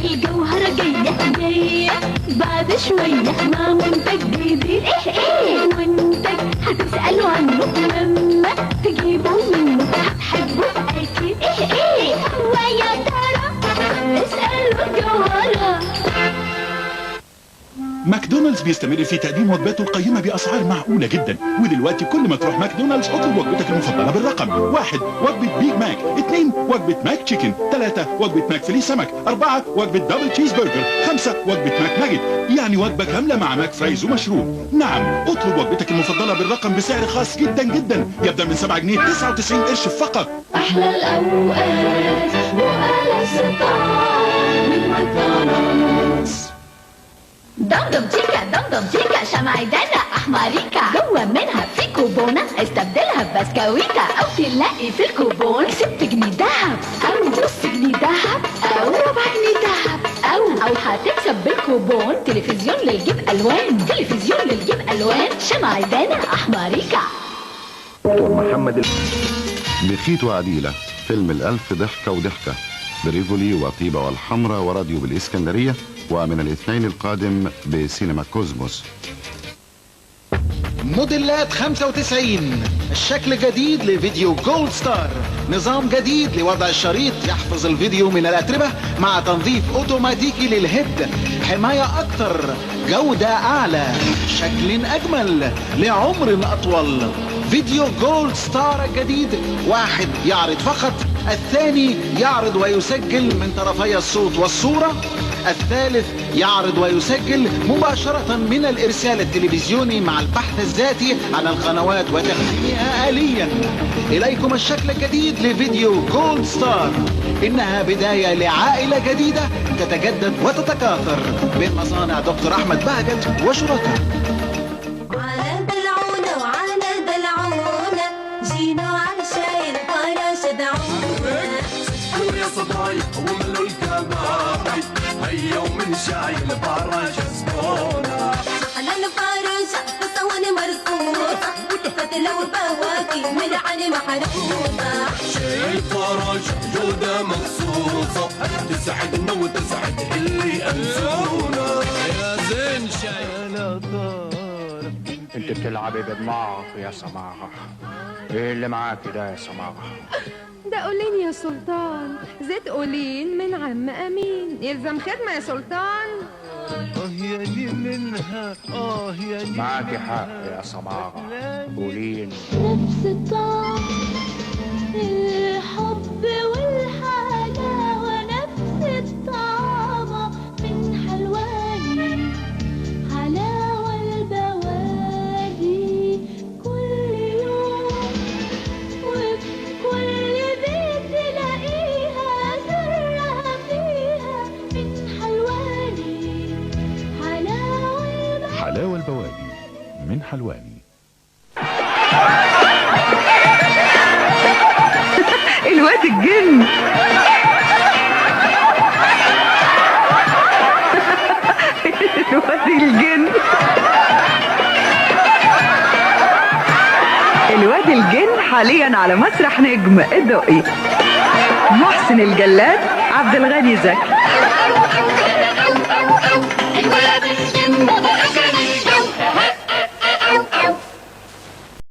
الجوهرة جاية بعد شوية مع منتج جديد. منتج هتسألوا عنه لما تجيبوا منه هتحبوا أكيد. ويا ترى اسألوا الجوهرة. ماكدونالدز بيستمر في تقديم وجباته القيمة بأسعار معقولة جدا، ودلوقتي كل ما تروح ماكدونالدز اطلب وجبتك المفضلة بالرقم: 1 وجبة بيج ماك، 2 وجبة ماك تشيكن، 3 وجبة ماك فيلي سمك، 4 وجبة دبل تشيز برجر، 5 وجبة ماك ناجت، يعني وجبة كاملة مع ماك فرايز ومشروب. نعم، اطلب وجبتك المفضلة بالرقم بسعر خاص جدا جدا، يبدأ من 7 جنيه 99 قرش فقط. أحلى الأوقات وأحلى الصفات من ماكدونالدز. دمدم تيكا شمعدانة أحمريكا، جوا منها في كوبونة استبدلها ببسكويتة، أو تلاقي في الكوبون 6 جنيه دهب أو نص جنيه دهب أو ربع جنيه دهب أو هتكسب بالكوبون تلفزيون للجيب ألوان شمعدانة أحمريكا. دكتور محمد بخيت وعديلة، فيلم الألف ضحكة وضحكة بريفولي وطيبة والحمرة وراديو بالإسكندرية، ومن الاثنين القادم بسينما كوزموس. موديلات 95 الشكل جديد لفيديو جولد ستار، نظام جديد لوضع الشريط يحفظ الفيديو من الأتربة مع تنظيف اوتوماتيكي للهيد، حماية أكتر، جودة أعلى، شكل أجمل، لعمر أطول. فيديو جولد ستار الجديد، واحد يعرض فقط، الثاني يعرض ويسجل من طرفي الصوت والصورة، الثالث يعرض ويسجل مباشرة من الإرسال التلفزيوني مع البحث الذاتي على القنوات وتقديمها آليا. إليكم الشكل الجديد لفيديو جولد ستار، إنها بداية لعائلة جديدة تتجدد وتتكاثر بين مصانع دكتور أحمد بهجت وشركاء. على دلعونا وعلى دلعونا جينا عشان الفراشة دعونا. سكروا يا صبايا وملوا الكبابي، هيا ومن شاي الفراشة سكونا. على الفراشة تصوني مرصوصة، فتلة وبواكي من علي محروسة. شاي الفراشة جودة مخصوصة، تسعدنا وتسعد اللي أنسونا. يا زين شاي لا طار. انت بتلعبي بدماغك يا سماغة. ايه اللي معاكي ده يا سماغة؟ ده قولين يا سلطان، زيت قولين من عم أمين، يلزم خدمة يا سلطان. يا لي منها يا لي. معاكي حق يا سماغة، قولين. نفس الطعم الحب والحلاوة، نفس الطعم من حلواني، حلاوة البوادي كل يوم وفي كل بيت تلاقيها، سرها فيها من حلواني، حلاوة البوادي من حلواني. الواد الجن. الواد الجن. الواد الجن حاليا على مسرح نجم الدقي. محسن الجلاد، عبد الغني زكي. الواد الجن